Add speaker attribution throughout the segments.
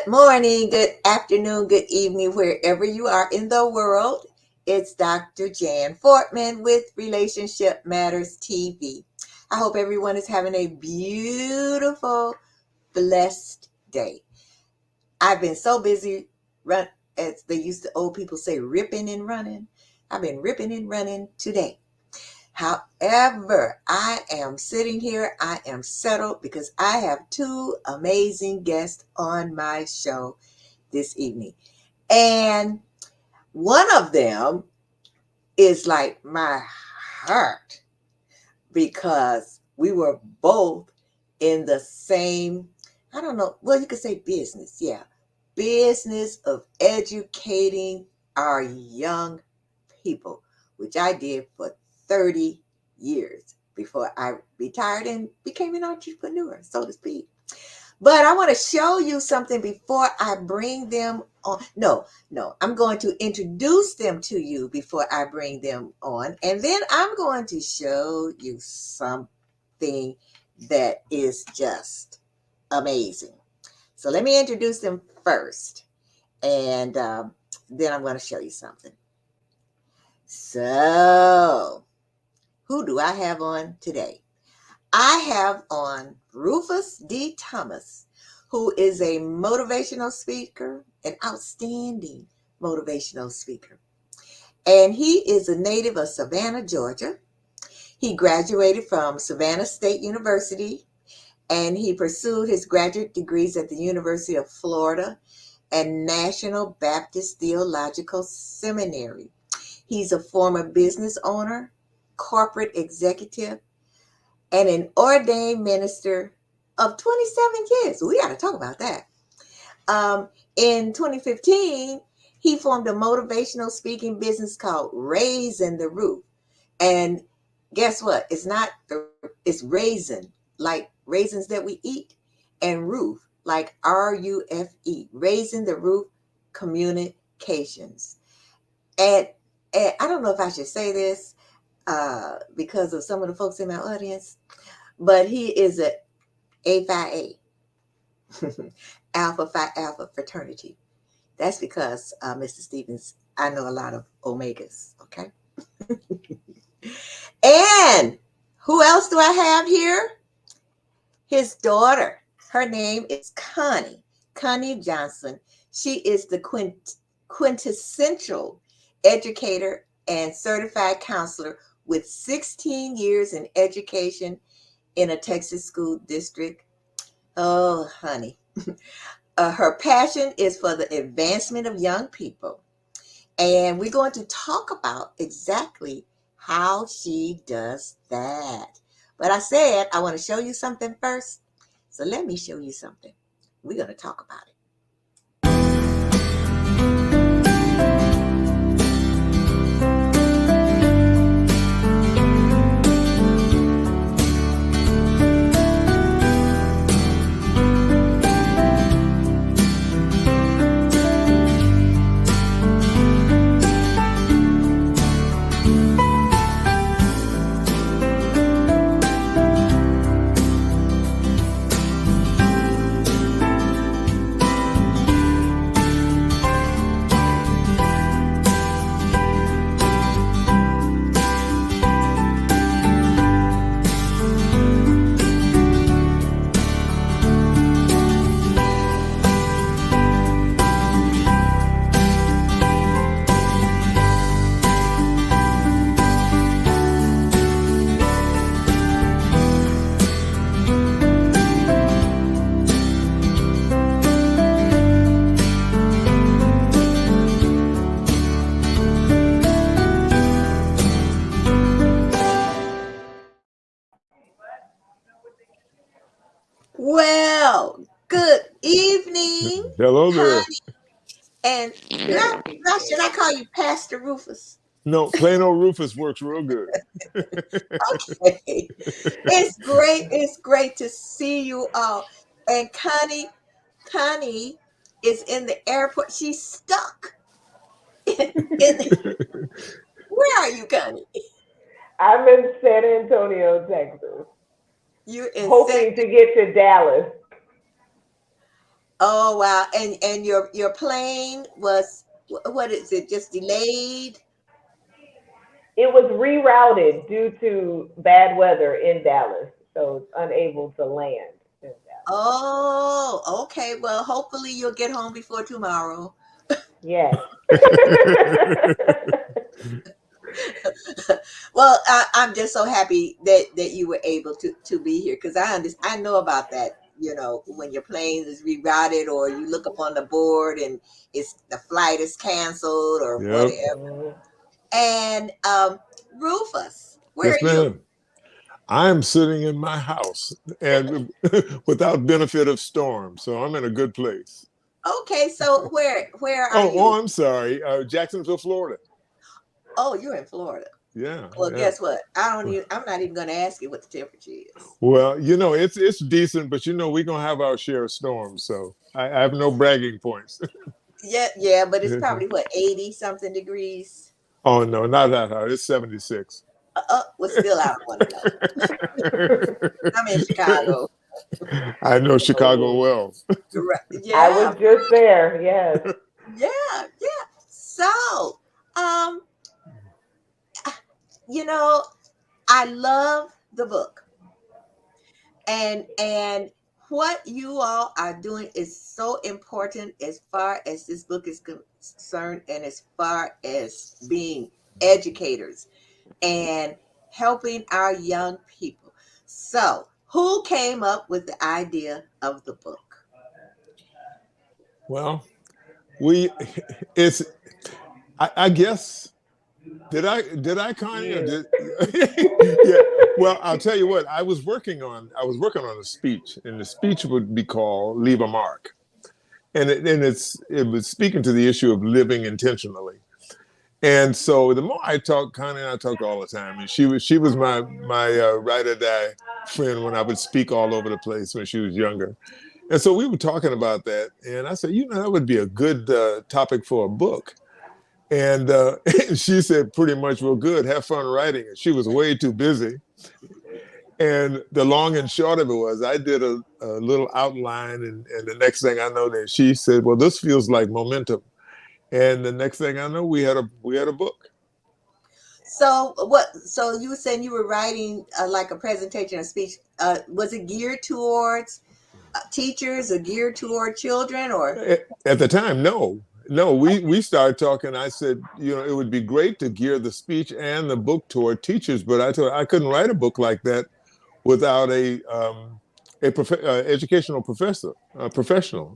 Speaker 1: Morning, good afternoon, good evening, wherever you are in the world. It's Dr. Jan Fortman with Relationship Matters TV. I hope everyone is having a beautiful, blessed day. I've been so busy, as they used to old people say, ripping and running. I've been ripping and running today. However, I am sitting here, I am settled because I have two amazing guests on my show this evening. And one of them is like my heart because we were both in the same, I don't know, well, you could say business. Yeah. Business of educating our young people, which I did for 30 years before I retired and became an entrepreneur, so to speak. But I want to show you something before I bring them on. No, I'm going to introduce them to you before I bring them on. And then I'm going to show you something that is just amazing. So let me introduce them first. And then I'm going to show you something. So, who do I have on today? I have on Rufus D. Thomas, who is a motivational speaker, an outstanding motivational speaker. And he is a native of Savannah, Georgia. He graduated from Savannah State University, and he pursued his graduate degrees at the University of Florida and National Baptist Theological Seminary. He's a former business owner, corporate executive, and an ordained minister of 27 years. We got to talk about that. In 2015, he formed a motivational speaking business called Raising the Roof. And guess what? It's raisin, like raisins that we eat, and roof, like RUFE, Raising the Roof Communications. And, and I don't know if I should say this because of some of the folks in my audience, but he is a Phi A, Alpha Phi Alpha fraternity. That's because, Mr. Stephens, I know a lot of Omegas, okay? And who else do I have here? His daughter. Her name is Connie Johnson. She is the quintessential educator and certified counselor with 16 years in education in a Texas school district. Oh, honey. Her passion is for the advancement of young people. And we're going to talk about exactly how she does that. But I said I want to show you something first. So let me show you something. We're going to talk about it. Well, good evening,
Speaker 2: Hello there.
Speaker 1: Connie. And should I call you Pastor Rufus?
Speaker 2: No, plain old Rufus works real good.
Speaker 1: Okay. It's great. It's great to see you all. And Connie is in the airport. She's stuck in where are you, Connie?
Speaker 3: I'm in San Antonio, Texas,
Speaker 1: You're in San.
Speaker 3: hoping to get to Dallas.
Speaker 1: Oh wow. And your plane was what is it? Just delayed?
Speaker 3: It was rerouted due to bad weather in Dallas, so it's unable to land in Dallas.
Speaker 1: Oh, okay. Well, hopefully you'll get home before tomorrow.
Speaker 3: Yes.
Speaker 1: Well, I'm just so happy that you were able to be here because I know about that. You know, when your plane is rerouted or you look up on the board and it's the flight is canceled or
Speaker 2: Yep.
Speaker 1: whatever. And Rufus, where
Speaker 2: Yes,
Speaker 1: are you?
Speaker 2: ma'am. I am sitting in my house and without benefit of storm, so I'm in a good place.
Speaker 1: Okay, so where are
Speaker 2: Oh,
Speaker 1: you?
Speaker 2: I'm sorry, Jacksonville, Florida.
Speaker 1: Oh, you're in Florida.
Speaker 2: Yeah,
Speaker 1: Well,
Speaker 2: yeah.
Speaker 1: guess what? I'm not even going to ask you what the temperature is.
Speaker 2: Well, it's decent, but we're gonna have our share of storms, so I have no bragging points.
Speaker 1: Yeah, yeah, but it's probably what 80 something degrees.
Speaker 2: Oh no, not that high. It's 76.
Speaker 1: Well, still, I don't want to know. I'm in Chicago.
Speaker 2: I know Chicago
Speaker 3: Oh,
Speaker 2: well.
Speaker 1: Right.
Speaker 3: I
Speaker 1: Yeah,
Speaker 3: was just there. Yes.
Speaker 1: yeah, yeah. So, um, you know, I love the book, and what you all are doing is so important as far as this book is concerned, and as far as being educators and helping our young people. So, who came up with the idea of the book?
Speaker 2: Well, we it's I guess did I Connie or
Speaker 3: You.
Speaker 2: did yeah. Well, I'll tell you what, I was working on a speech, and the speech would be called Leave a Mark. And it was speaking to the issue of living intentionally. And so the more I talk, Connie and I talk all the time, and she was my ride or die friend when I would speak all over the place when she was younger. And so we were talking about that, and I said, that would be a good topic for a book. And she said pretty much, well, good, have fun writing it. She was way too busy. And the long and short of it was, I did a little outline, and the next thing I know, that she said, well, this feels like momentum. And the next thing I know, we had a book.
Speaker 1: So what? So you were saying you were writing like a presentation, a speech. Was it geared towards teachers, or geared toward children, or?
Speaker 2: At the time, no, we started talking. I said, it would be great to gear the speech and the book toward teachers, but I told her I couldn't write a book like that without a educational professional.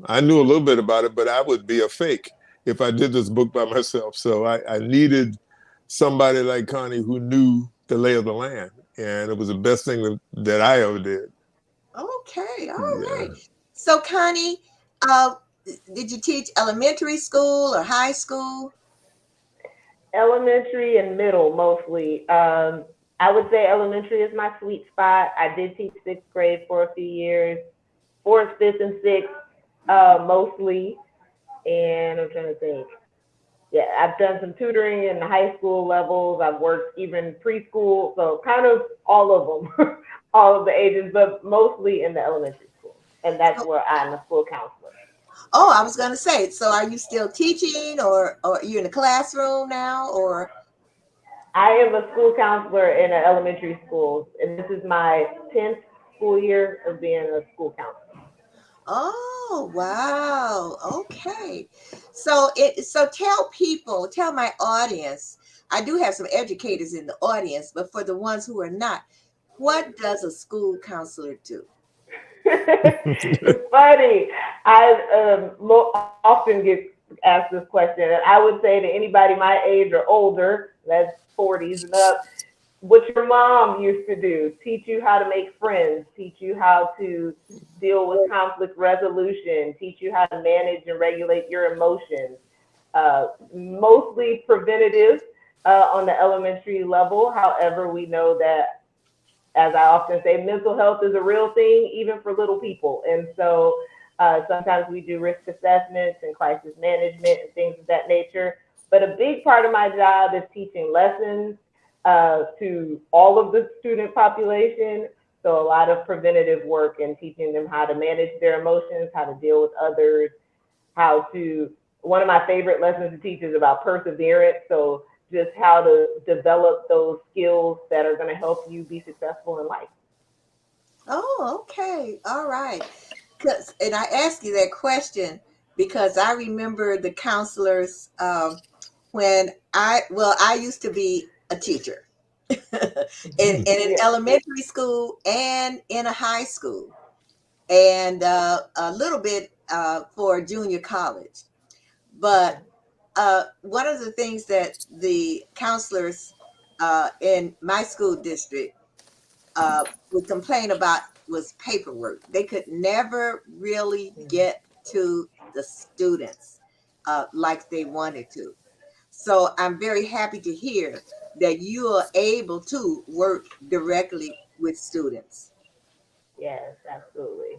Speaker 2: I knew a little bit about it, but I would be a fake if I did this book by myself. So I needed somebody like Connie who knew the lay of the land, and it was the best thing that I ever did.
Speaker 1: Okay, all right.
Speaker 2: Yeah.
Speaker 1: So Connie, uh, did you teach elementary school or high school?
Speaker 3: Elementary and middle mostly. I would say elementary is my sweet spot. I did teach sixth grade for a few years, fourth, fifth, and sixth mostly. And I'm trying to think. Yeah, I've done some tutoring in the high school levels. I've worked even preschool, so kind of all of them, all of the ages, but mostly in the elementary school. And that's
Speaker 1: So,
Speaker 3: where I'm a school counselor.
Speaker 1: oh, I was going to say. So are you still teaching, or are you in the classroom now, or?
Speaker 3: I am a school counselor in an elementary school, and this is my 10th school year of being a school counselor.
Speaker 1: Oh, wow. Okay. So tell my audience. I do have some educators in the audience, but for the ones who are not, what does a school counselor do?
Speaker 3: It's funny. I often get asked this question, and I would say to anybody my age or older, that's 40s and up, what your mom used to do, teach you how to make friends, teach you how to deal with conflict resolution, teach you how to manage and regulate your emotions. Mostly preventative on the elementary level. However, we know that, as I often say, mental health is a real thing, even for little people. And so sometimes we do risk assessments and crisis management and things of that nature. But a big part of my job is teaching lessons to all of the student population, So a lot of preventative work and teaching them how to manage their emotions, how to deal with others, how to, one of my favorite lessons to teach is about perseverance. So just how to develop those skills that are going to help you be successful in life.
Speaker 1: Oh, okay. All right. And I ask you that question because I remember the counselors when I used to be a teacher in an
Speaker 3: Yeah.
Speaker 1: elementary school and in a high school, and a little bit for junior college. But one of the things that the counselors in my school district would complain about was paperwork. They could never really get to the students like they wanted to. So I'm very happy to hear that you are able to work directly with students.
Speaker 3: Yes, absolutely.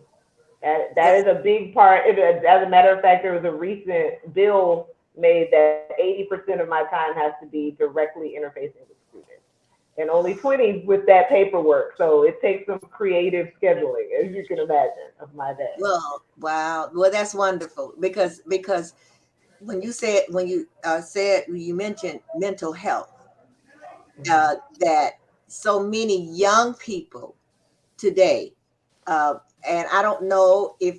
Speaker 3: That is a big part. As a matter of fact, there was a recent bill made that 80% of my time has to be directly interfacing with students, and only 20 with that paperwork. So it takes some creative scheduling, as you can imagine, of my day.
Speaker 1: Well, wow. Well, that's wonderful because when you mentioned mental health, that so many young people today, uh, and I don't know if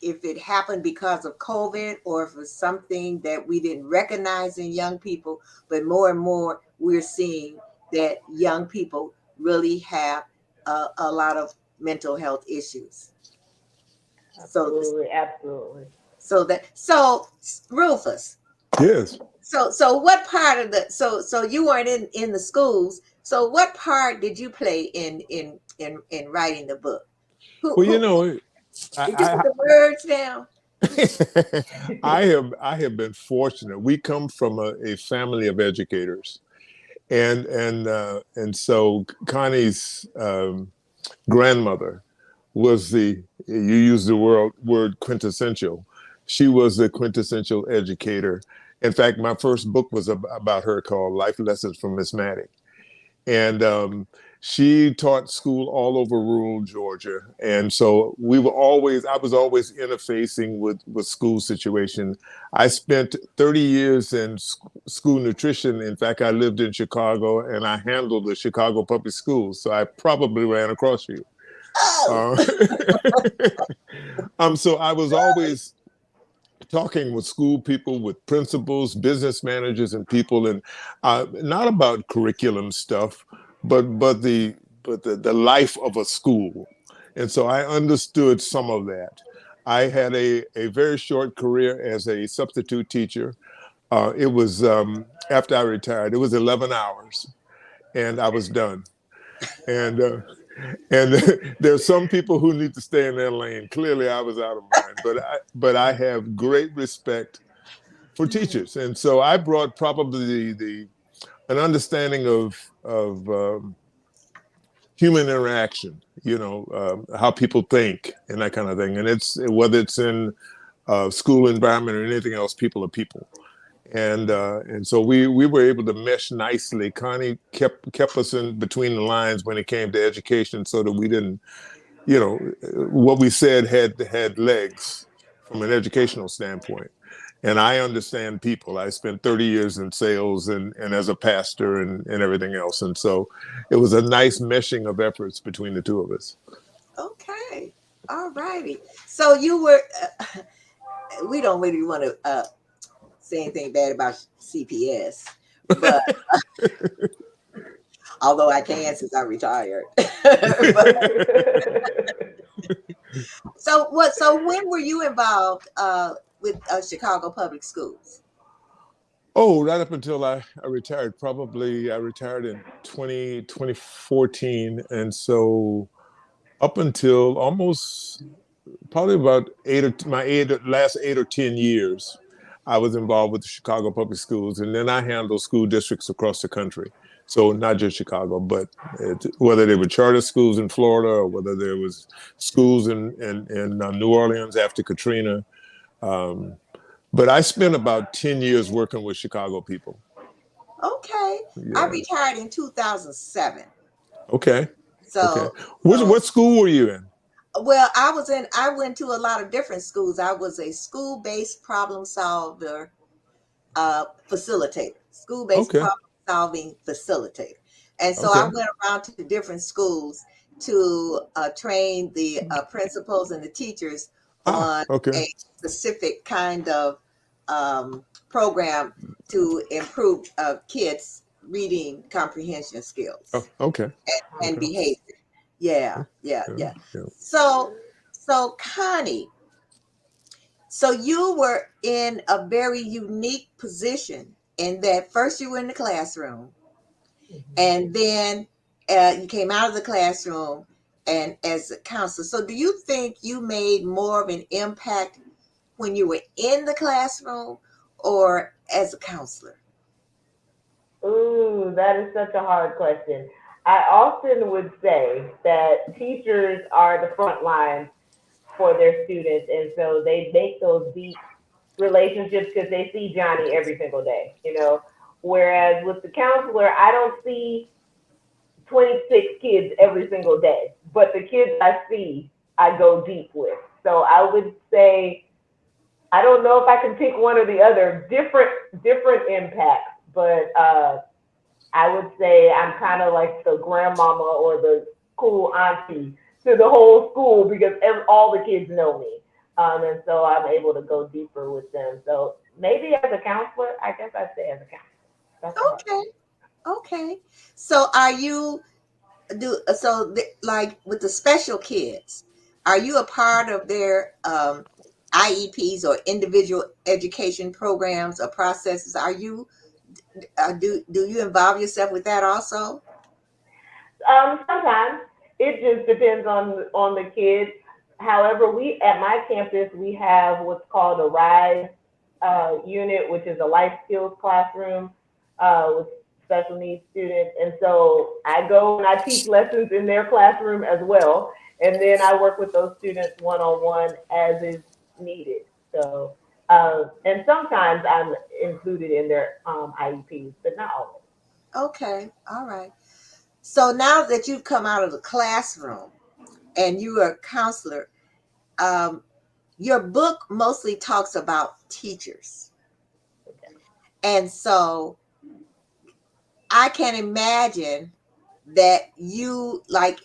Speaker 1: it happened because of COVID or if it's something that we didn't recognize in young people, but more and more we're seeing that young people really have a lot of mental health issues. So
Speaker 3: Absolutely, absolutely.
Speaker 1: so Rufus,
Speaker 2: Yes.
Speaker 1: so what part of the so you weren't in the schools. So what part did you play in writing the book?
Speaker 2: Well,
Speaker 1: Who did you put
Speaker 2: I,
Speaker 1: the words down?
Speaker 2: I have been fortunate. We come from a family of educators, and so Connie's grandmother was you use the word quintessential. She was the quintessential educator. In fact, my first book was about her called Life Lessons from Miss Maddie. And she taught school all over rural Georgia. And so I was always interfacing with school situation. I spent 30 years in school nutrition. In fact, I lived in Chicago and I handled the Chicago public schools. So I probably ran across you.
Speaker 1: Oh,
Speaker 2: Uh, so I was always talking with school people, with principals, business managers, and people, and not about curriculum stuff, but the life of a school. And so I understood some of that. I had a very short career as a substitute teacher. It was after I retired. It was 11 hours, and I was done. And and there's some people who need to stay in their lane. Clearly, I was out of mine, but I have great respect for teachers, and so I brought probably the an understanding of human interaction. How people think and that kind of thing, and it's whether it's in school environment or anything else. People are people. And so we were able to mesh nicely. Connie kept us in between the lines when it came to education, so that we didn't, what we said had legs from an educational standpoint. And I understand people. I spent 30 years in sales and as a pastor and everything else. And so it was a nice meshing of efforts between the two of us.
Speaker 1: okay. All righty. So you were. We don't really want to say anything bad about CPS, but although I can since I retired. But, so when were you involved with Chicago Public Schools?
Speaker 2: Oh, right up until I retired. Probably I retired in 2014. And so up until almost probably about last 8 or 10 years, I was involved with the Chicago Public Schools, and then I handled school districts across the country. So not just Chicago, but whether they were charter schools in Florida or whether there was schools in New Orleans after Katrina. Um, but I spent about 10 years working with Chicago people.
Speaker 1: Okay, I
Speaker 2: Yeah.
Speaker 1: retired in 2007.
Speaker 2: Okay. Okay.
Speaker 1: So,
Speaker 2: What
Speaker 1: so
Speaker 2: school were you in?
Speaker 1: well, I went to a lot of different schools. I was a school-based problem solver, facilitator, school-based
Speaker 2: Okay.
Speaker 1: problem solving facilitator. And so I
Speaker 2: Okay.
Speaker 1: went around to different schools to train the principals and the teachers
Speaker 2: Ah,
Speaker 1: on
Speaker 2: okay.
Speaker 1: a specific kind of program to improve kids' reading comprehension
Speaker 2: Oh,
Speaker 1: skills
Speaker 2: okay.
Speaker 1: and
Speaker 2: Okay.
Speaker 1: behavior. Yeah, yeah,
Speaker 2: Yeah,
Speaker 1: yeah.
Speaker 2: yeah.
Speaker 1: So, so Connie, so you were in a very unique position in that first you were in the classroom, and then you came out of the classroom and as a counselor. So, do you think you made more of an impact when you were in the classroom or as a counselor?
Speaker 3: Ooh, that is such a hard question. I often would say that teachers are the front line for their students, and so they make those deep relationships because they see Johnny every single day, you know. Whereas with the counselor, I don't see 26 kids every single day, but the kids I see, I go deep with. So I would say I don't know if I can pick one or the other. Different impacts, but I would say I'm kind of like the grandmama or the cool auntie to the whole school because all the kids know me. And so I'm able to go deeper with them. So maybe as a counselor, I guess I'd say as a counselor. That's a hard
Speaker 1: Okay, okay. So, are you like with the special kids, are you a part of their IEPs or individual education programs or processes? Are you do you involve yourself with that also?
Speaker 3: Sometimes it just depends on the kids. However, we at my campus we have what's called a RISE unit, which is a life skills classroom with special needs students, and so I go and I teach lessons in their classroom as well, and then I work with those students one on one as is needed. So, and sometimes I'm included in their IEPs, but not always.
Speaker 1: Okay, all right. So now that you've come out of the classroom and you are a counselor, um, your book mostly talks about teachers. And so I can imagine that you like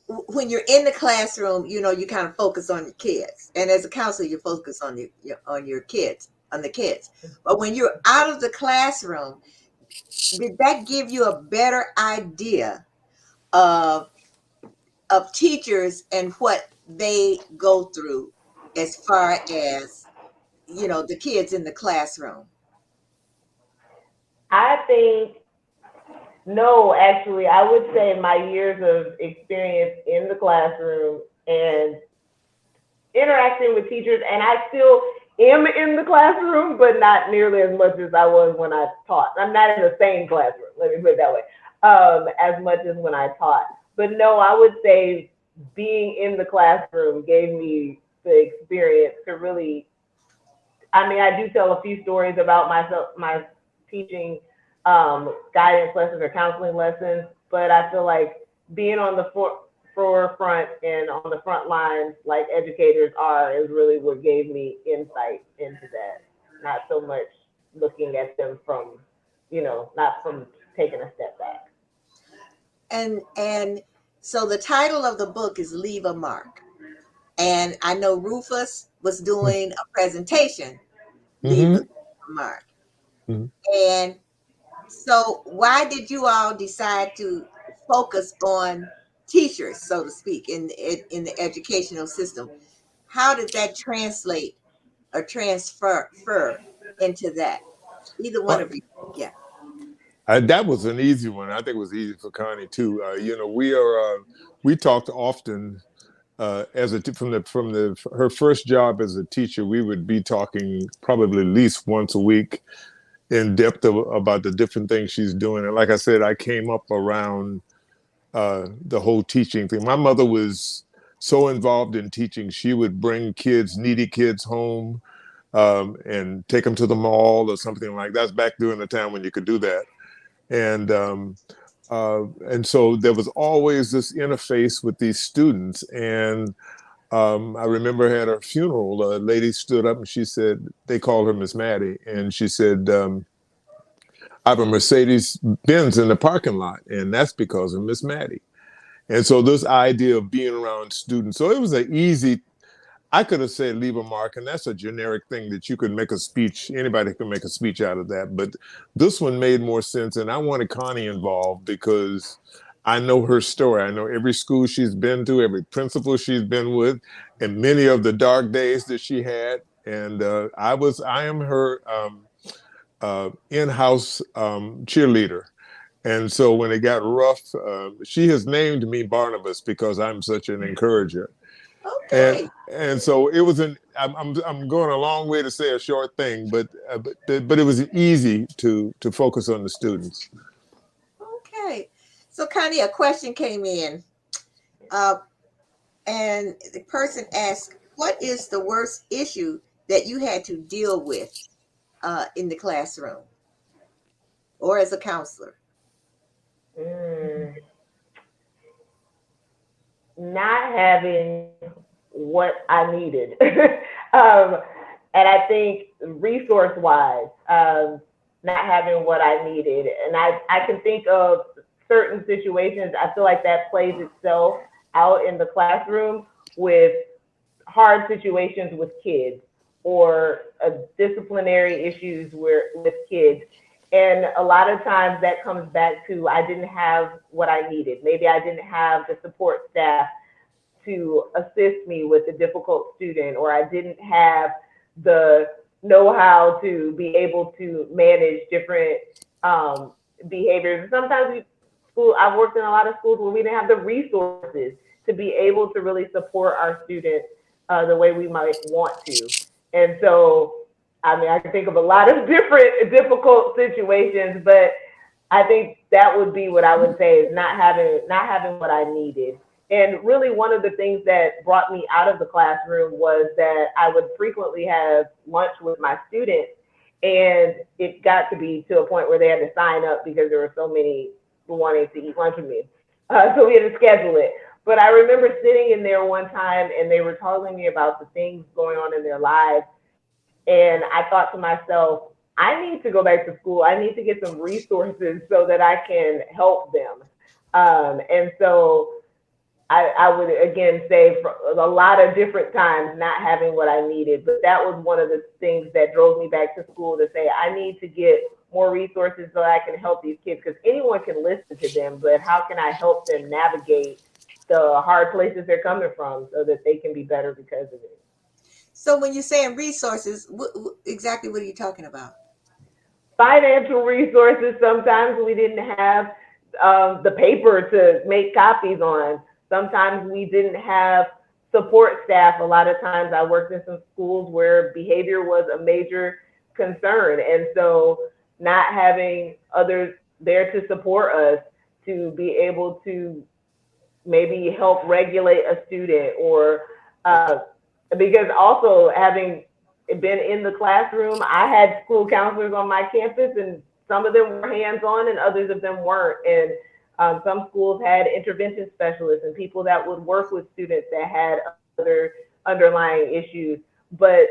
Speaker 1: when you're in the classroom, you kind of focus on your kids. And as a counselor, you focus on your kids, on the kids. But when you're out of the classroom, did that give you a better idea of teachers and what they go through as far as the kids in the classroom?
Speaker 3: I think no, actually, I would say my years of experience in the classroom and interacting with teachers, and I still am in the classroom, but not nearly as much as I was when I taught. I'm not in the same classroom, let me put it that way, as much as when I taught. But no, I would say being in the classroom gave me the experience to really I mean, I do tell a few stories about myself, my teaching guidance lessons or counseling lessons, but I feel like being on the forefront and on the front lines, like educators are, is really what gave me insight into that. Not so much looking at them from, not from taking a step back.
Speaker 1: And so the title of the book is Leave a Mark. And I know Rufus was doing a presentation, Leave
Speaker 2: Mm-hmm.
Speaker 1: a Mark.
Speaker 2: Mm-hmm.
Speaker 1: And so why did you all decide to focus on teachers, so to speak, in the educational system? How did that translate or transfer into that? Either one
Speaker 2: Uh,
Speaker 1: of you. Yeah.
Speaker 2: that was an easy one. I think it was easy for Connie too. We talked often from the her first job as a teacher. We would be talking probably at least once a week in depth about the different things she's doing. And like I said, I came up around the whole teaching thing. My mother was so involved in teaching. She would bring needy kids home, and take them to the mall or something like that. That's back during the time when you could do that. And And so there was always this interface with these students. And I remember at her funeral, a lady stood up and she said, they called her Miss Maddie, and she said, I have a Mercedes Benz in the parking lot, and that's because of Miss Maddie. And so this idea of being around students, so it was an easy, I could have said leave a mark, and that's a generic thing that you could make a speech, anybody can make a speech out of that. But this one made more sense, and I wanted Connie involved because I know her story. I know every school she's been to, every principal she's been with, and many of the dark days that she had. And I am her in-house cheerleader. And so when it got rough, she has named me Barnabas because I'm such an encourager.
Speaker 1: Okay.
Speaker 2: And so it was I'm going a long way to say a short thing, but it was easy to focus on the students.
Speaker 1: Okay. So, Connie, a question came in, and the person asked, "What is the worst issue that you had to deal with in the classroom or as a counselor?"
Speaker 3: Not having what I needed. And I think resource-wise, not having what I needed. And I can think of certain situations, I feel like that plays itself out in the classroom with hard situations with kids or disciplinary issues with kids. And a lot of times that comes back to I didn't have what I needed. Maybe I didn't have the support staff to assist me with a difficult student, or I didn't have the know-how to be able to manage different behaviors. Sometimes I've worked in a lot of schools where we didn't have the resources to be able to really support our students the way we might want to. And so, I mean, I can think of a lot of different difficult situations, but I think that would be what I would say is not having what I needed. And really one of the things that brought me out of the classroom was that I would frequently have lunch with my students, and it got to be to a point where they had to sign up because there were so many wanting to eat lunch with me. So we had to schedule it. But I remember sitting in there one time and they were telling me about the things going on in their lives. And I thought to myself, I need to go back to school. I need to get some resources so that I can help them. And so I would again say for a lot of different times not having what I needed, but that was one of the things that drove me back to school to say I need to get more resources so I can help these kids, because anyone can listen to them, but how can I help them navigate the hard places they're coming from so that they can be better because of it?
Speaker 1: So, when you're saying resources, exactly what are you talking about?
Speaker 3: Financial resources. Sometimes we didn't have the paper to make copies on. Sometimes we didn't have support staff. A lot of times I worked in some schools where behavior was a major concern. And so not having others there to support us to be able to maybe help regulate a student, or because also having been in the classroom, I had school counselors on my campus, and some of them were hands-on and others of them weren't. And some schools had intervention specialists and people that would work with students that had other underlying issues. But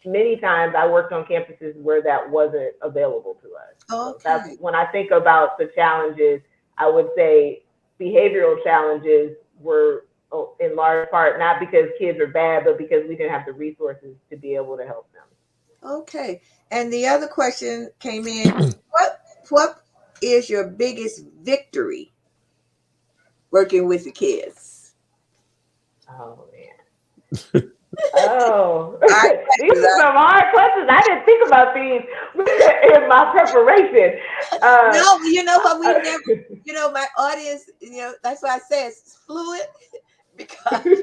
Speaker 3: many times I worked on campuses where that wasn't available to us. So that's when I think about the challenges, I would say behavioral challenges were in large part not because kids are bad, but because we didn't have the resources to be able to help them.
Speaker 1: Okay. And the other question came in, what is your biggest victory working with the kids?
Speaker 3: Oh man. Oh, these are some hard questions. I didn't think about these in my preparation.
Speaker 1: No, you know what? We never, my audience, that's why I say it's fluid, because they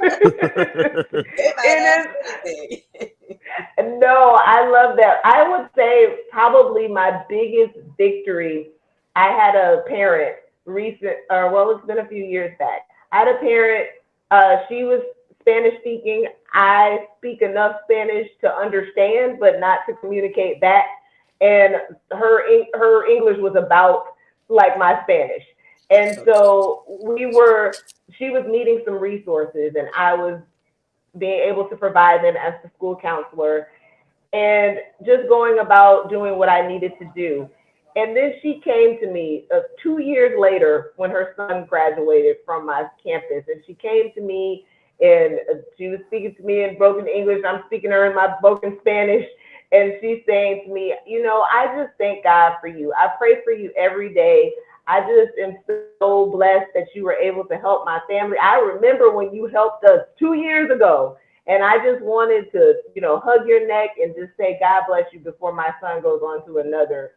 Speaker 1: might ask anything.
Speaker 3: No, I love that. I would say probably my biggest victory, I had a parent it's been a few years back. I had a parent, she was Spanish speaking. I speak enough Spanish to understand, but not to communicate back. And her English was about like my Spanish. And
Speaker 1: So
Speaker 3: so she was needing some resources, and I was being able to provide them as the school counselor and just going about doing what I needed to do. And then she came to me 2 years later when her son graduated from my campus. And she came to me and she was speaking to me in broken English. I'm speaking to her in my broken Spanish. And she's saying to me, I just thank God for you. I pray for you every day. I just am so blessed that you were able to help my family. I remember when you helped us 2 years ago. And I just wanted to, hug your neck and just say, God bless you before my son goes on to another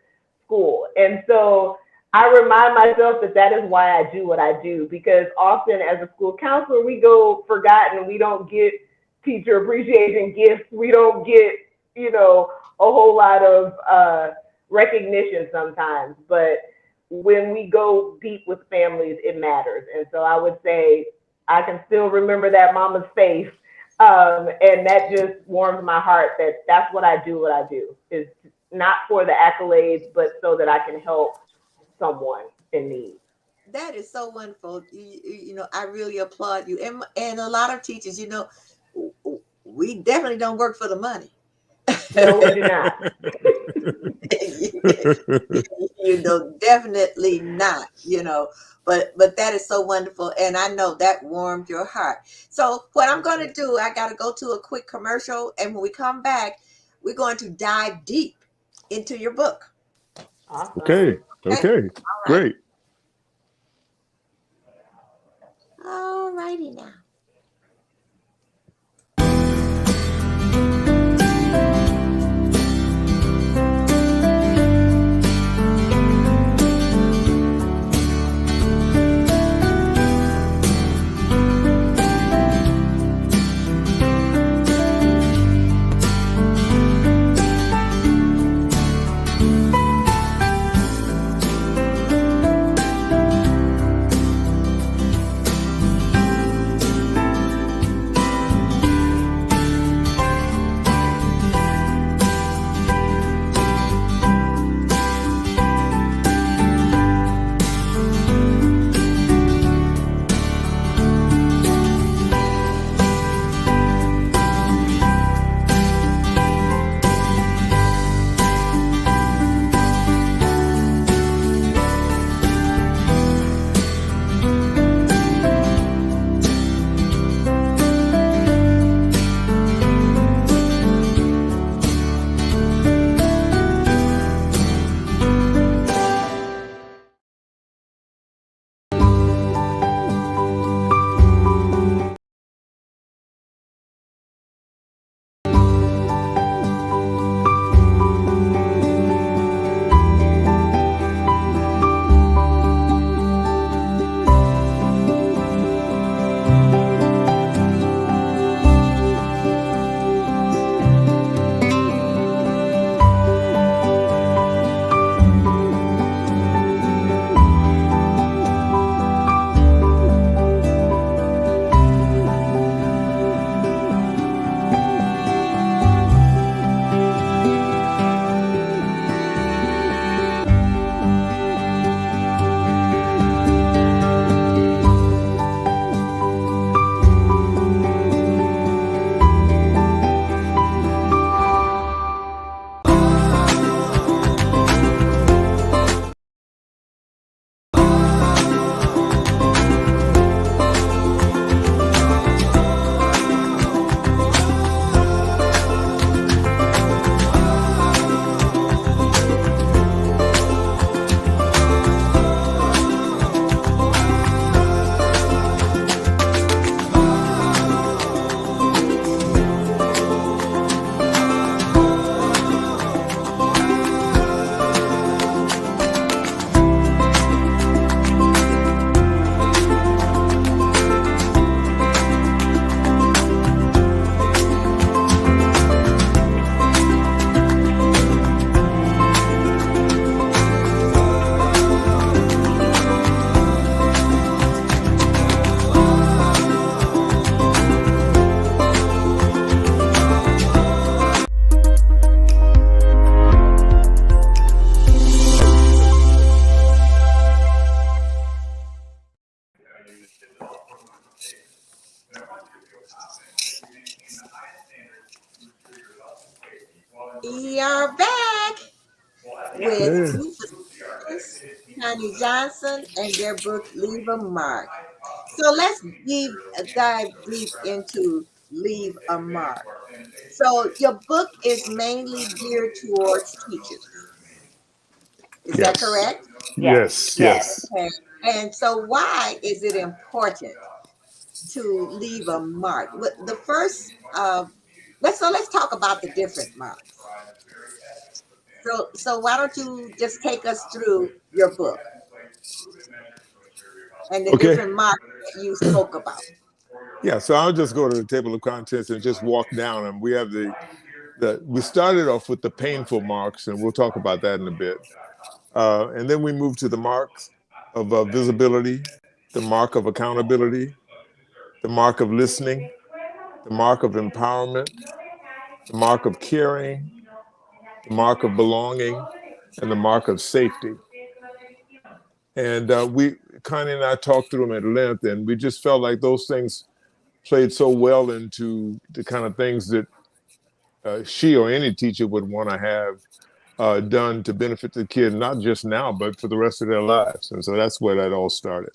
Speaker 3: school. And so I remind myself that that is why I do what I do, because often as a school counselor, we go forgotten. We don't get teacher appreciation gifts. We don't get, a whole lot of recognition sometimes. But when we go deep with families, it matters. And so I would say I can still remember that mama's face. And that just warms my heart that that's what I do is not for the accolades, but so that I can help someone in need.
Speaker 1: that is so wonderful. I really applaud you. And a lot of teachers, we definitely don't work for the money.
Speaker 3: No, we do not.
Speaker 1: Definitely not, but that is so wonderful. And I know that warmed your heart. So what I'm going to do, I got to go to a quick commercial. And when we come back, we're going to dive deep into your book.
Speaker 3: Awesome.
Speaker 2: Okay.
Speaker 1: Right.
Speaker 2: Great.
Speaker 1: All righty now. We are back with
Speaker 2: Yeah.
Speaker 1: Rufus Stephens, Connie Johnson, and their book Leave a Mark. So let's dive deep into Leave a Mark. So your book is mainly geared towards teachers. Is that
Speaker 2: Yes.
Speaker 1: correct?
Speaker 3: Yes,
Speaker 2: Yes.
Speaker 3: yes.
Speaker 2: Yes.
Speaker 1: Okay. And so why is it important to leave a mark? The first let's talk about the different marks. So why don't you just take us through your book and the
Speaker 2: Okay.
Speaker 1: different marks that you spoke about?
Speaker 2: Yeah. So I'll just go to the table of contents and just walk down them. We have we started off with the painful marks, and we'll talk about that in a bit. And then we move to the marks of visibility, the mark of accountability, the mark of listening, the mark of empowerment, the mark of caring, the mark of belonging, and the mark of safety. And Connie and I talked through them at length, and we just felt like those things played so well into the kind of things that she or any teacher would want to have done to benefit the kid, not just now, but for the rest of their lives. And so that's where that all started.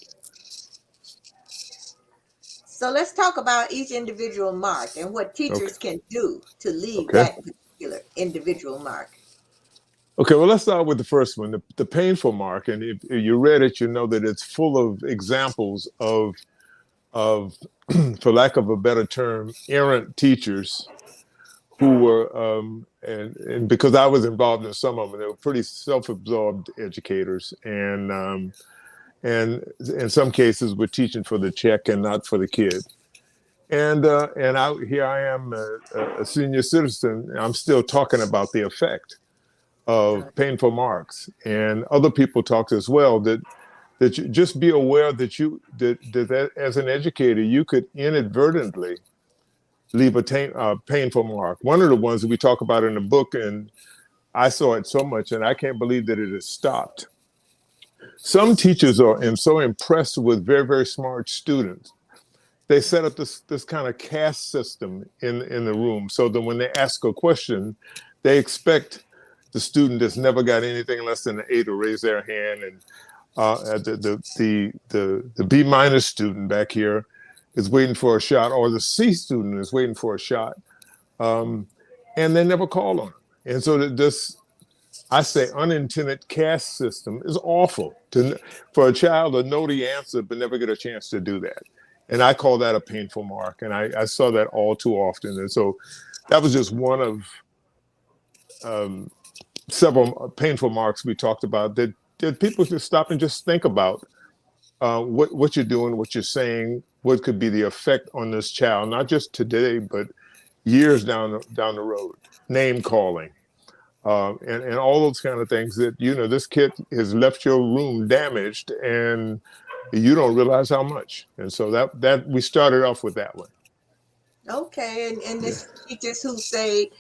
Speaker 1: So let's talk about each individual mark and what
Speaker 2: Okay.
Speaker 1: teachers can do to leave
Speaker 2: Okay.
Speaker 1: that particular individual mark.
Speaker 2: Okay. Well, let's start with the first one, the painful mark. And if you read it, you know that it's full of examples of, for lack of a better term, errant teachers who were, and because I was involved in some of them, they were pretty self-absorbed educators, and in some cases were teaching for the check and not for the kid. Here I am, a senior citizen. I'm still talking about the effect of painful marks, and other people talked as well that you just be aware that as an educator you could inadvertently leave a painful mark. One of the ones that we talk about in the book, and I saw it so much, and I can't believe that it has stopped. Some teachers are so impressed with very, very smart students. They set up this kind of caste system in the room so that when they ask a question, they expect the student that's never got anything less than an 8 to raise their hand, and the B minus student back here is waiting for a shot, or the C student is waiting for a shot, and they never call on them. And so this, I say, unintended caste system is awful for a child to know the answer but never get a chance to do that. And I call that a painful mark. And I saw that all too often. And so that was just one of several painful marks we talked about that people should stop and just think about what you're doing, what you're saying, what could be the effect on this child, not just today, but years down the road. Name calling, and all those kind of things that, this kid has left your room damaged and you don't realize how much. And so that we started off with that one.
Speaker 1: Okay, and
Speaker 2: Yeah.
Speaker 1: there's teachers who say,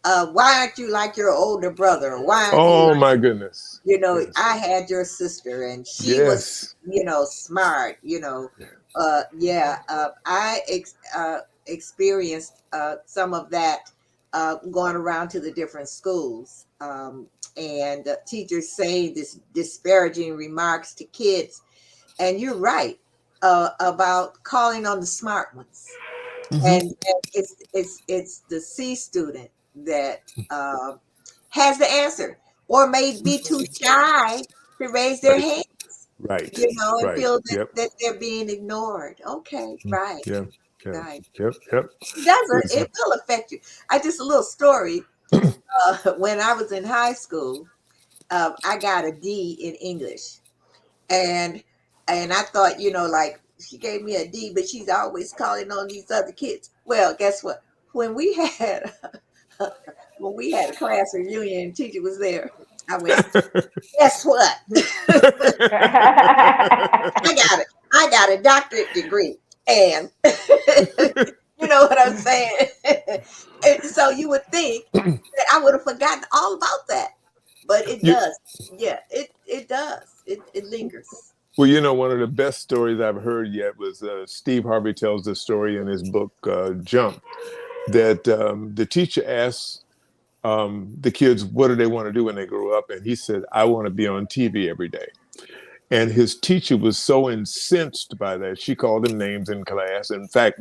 Speaker 1: why aren't you like your older brother? Or why aren't you
Speaker 2: Oh
Speaker 1: like,
Speaker 2: my goodness.
Speaker 1: I
Speaker 2: Yes.
Speaker 1: had your sister and she was,
Speaker 2: Yes.
Speaker 1: smart, experienced some of that going around to the different schools. And teachers saying this disparaging remarks to kids. And you're right about calling on the smart ones.
Speaker 2: Mm-hmm.
Speaker 1: And it's the C student that has the answer, or may be too shy to raise their
Speaker 2: Right.
Speaker 1: hand,
Speaker 2: Right.
Speaker 1: and
Speaker 2: Right.
Speaker 1: feel that,
Speaker 2: Yep.
Speaker 1: they're being ignored. Okay, right,
Speaker 2: Yeah. Yeah.
Speaker 1: right.
Speaker 2: Yep. Yep.
Speaker 1: It doesn't.
Speaker 2: It's,
Speaker 1: It will affect you. I just a little story. When I was in high school, I got a D in English, and I thought, like she gave me a D, but she's always calling on these other kids. Well, guess what? When we had when we had a class reunion and teacher was there, I went, guess what? I got a doctorate degree. And you know what I'm saying? And so you would think that I would have forgotten all about that. But it
Speaker 2: you,
Speaker 1: does. Yeah, it does. It lingers.
Speaker 2: well, one of the best stories I've heard yet was Steve Harvey tells the story in his book, Jump, that the teacher asked the kids, what do they want to do when they grow up? And he said, I want to be on TV every day. And his teacher was so incensed by that. She called him names in class. In fact,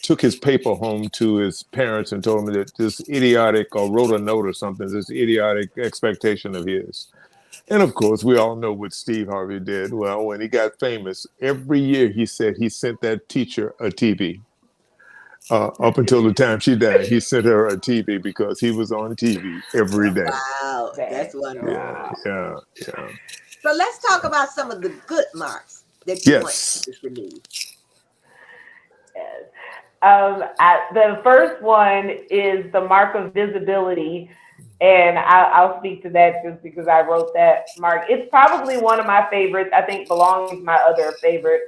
Speaker 2: took his paper home to his parents and told him that this idiotic, or wrote a note or something, this idiotic expectation of his. And of course, we all know what Steve Harvey did. Well, when he got famous, every year he said he sent that teacher a TV. Up until the time she died, he sent her a TV because he was on TV every day.
Speaker 1: Wow, that's
Speaker 2: Yeah,
Speaker 1: wonderful.
Speaker 3: Wow.
Speaker 2: yeah, yeah.
Speaker 1: So let's talk about some of the good marks that you want
Speaker 2: Yes.
Speaker 1: teachers to leave.
Speaker 3: Yes. The first one is the mark of visibility. And I'll speak to that just because I wrote that mark. It's probably one of my favorites. I think belonging is my other favorite.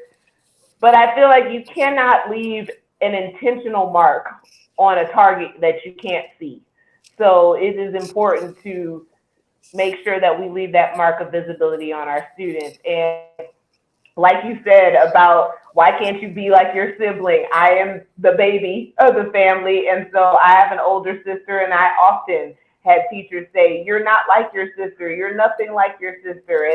Speaker 3: But I feel like you cannot leave an intentional mark on a target that you can't see. So it is important to make sure that we leave that mark of visibility on our students. And like you said about why can't you be like your sibling? I am the baby of the family, and so I have an older sister, and I often had teachers say, "You're not like your sister. You're nothing like your sister."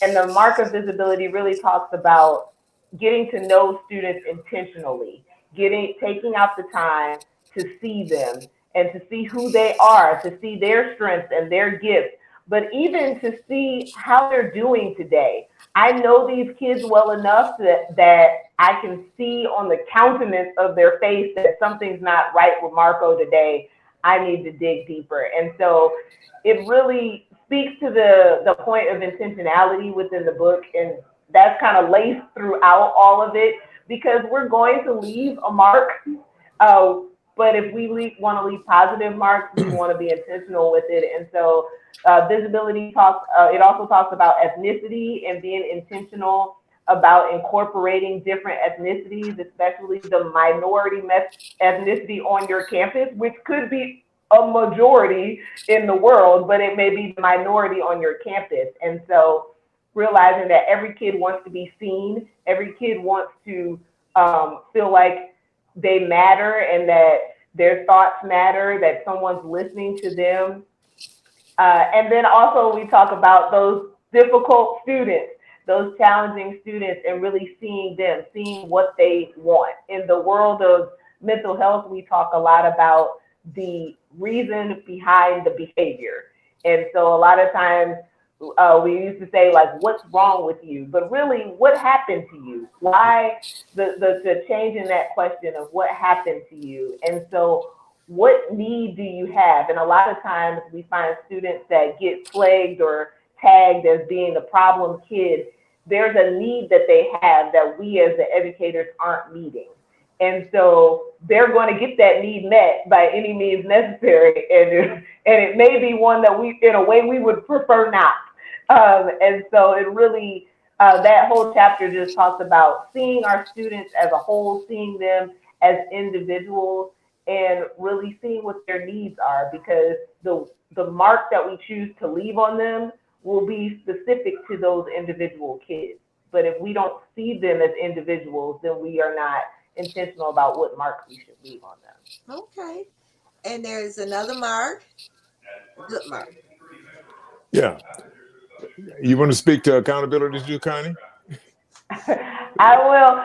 Speaker 3: And the mark of visibility really talks about getting to know students intentionally, taking out the time to see them and to see who they are, to see their strengths and their gifts, but even to see how they're doing today. I know these kids well enough that I can see on the countenance of their face that something's not right with Marco today. I need to dig deeper. And so it really speaks to the point of intentionality within the book. And that's kind of laced throughout all of it because we're going to leave a mark. But if we want to leave positive marks, we want to be intentional with it. And so visibility talks, it also talks about ethnicity and being intentional about incorporating different ethnicities, especially the minority ethnicity on your campus, which could be a majority in the world, but it may be the minority on your campus. And so realizing that every kid wants to be seen, every kid wants to feel like they matter and that their thoughts matter, that someone's listening to them. And then also we talk about those difficult students, those challenging students, and really seeing them, seeing what they want. In the world of mental health, we talk a lot about the reason behind the behavior. And so a lot of times we used to say, like, what's wrong with you? But really, what happened to you? Why the change in that question of what happened to you? And so what need do you have? And a lot of times we find students that get plagued or tagged as being the problem kid. There's a need that they have that we as the educators aren't meeting. And so they're going to get that need met by any means necessary. And it may be one that we, in a way, we would prefer not. And so it really, that whole chapter just talks about seeing our students as a whole, seeing them as individuals, and really seeing what their needs are, because the mark that we choose to leave on them will be specific to those individual kids. But if we don't see them as individuals, then we are not intentional about what marks we should leave on them.
Speaker 1: Okay. And there's another mark, good mark.
Speaker 2: Yeah. You want to speak to accountability too, Connie?
Speaker 3: I will.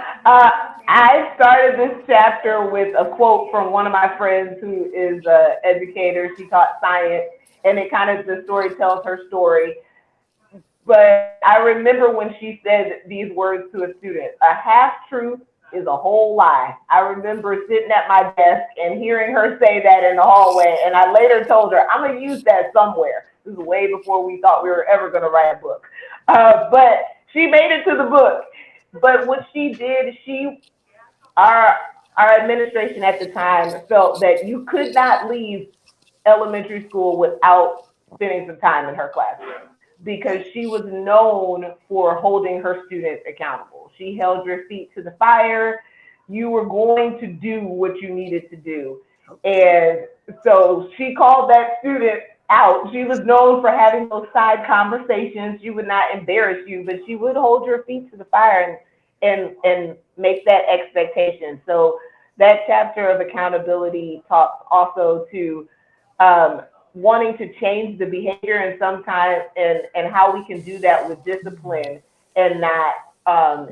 Speaker 3: I started this chapter with a quote from one of my friends who is an educator. She taught science, and it kind of, the story tells her story. But I remember when she said these words to a student: a half truth is a whole lie. I remember sitting at my desk and hearing her say that in the hallway, and I later told her, I'm going to use that somewhere. This is way before we thought we were ever going to write a book. But she made it to the book. But what she did, our administration at the time felt that you could not leave elementary school without spending some time in her classroom, because she was known for holding her students accountable. She held your feet to the fire. You were going to do what you needed to do. And so she called that student out. She was known for having those side conversations. She would not embarrass you, but she would hold your feet to the fire and make that expectation. So that chapter of accountability talks also to wanting to change the behavior, and sometimes and how we can do that with discipline, and not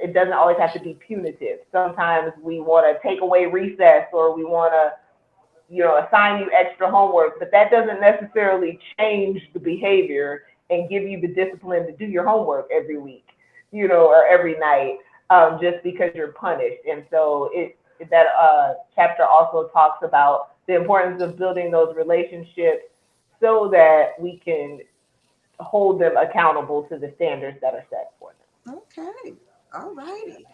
Speaker 3: it doesn't always have to be punitive. Sometimes we want to take away recess, or we want to assign you extra homework, but that doesn't necessarily change the behavior and give you the discipline to do your homework every week, or every night, just because you're punished. And so that chapter also talks about the importance of building those relationships so that we can hold them accountable to the standards that are set for them.
Speaker 1: Okay. All righty.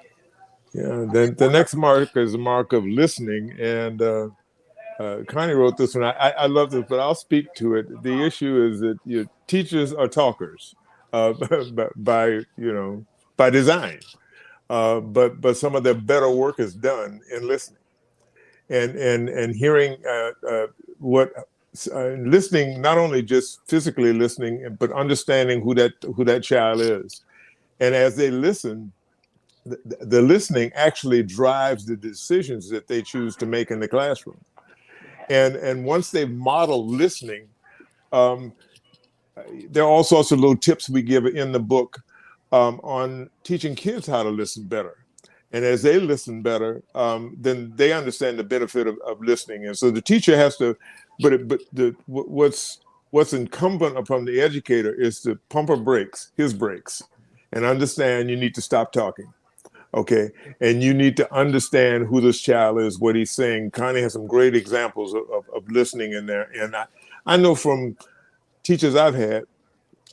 Speaker 2: Yeah. Then the next mark is a mark of listening, and Connie wrote this one. I love this, but I'll speak to it. The issue is that teachers are talkers by design, but some of their better work is done in listening, and hearing what listening, not only just physically listening, but understanding who that child is, and as they listen. The listening actually drives the decisions that they choose to make in the classroom. And once they model listening, there are all sorts of little tips we give in the book on teaching kids how to listen better. And as they listen better, then they understand the benefit of listening. And so the teacher has to, what's incumbent upon the educator is to pump his brakes, and understand you need to stop talking. Okay, and you need to understand who this child is, what he's saying. Connie has some great examples of listening in there. And I know from teachers I've had,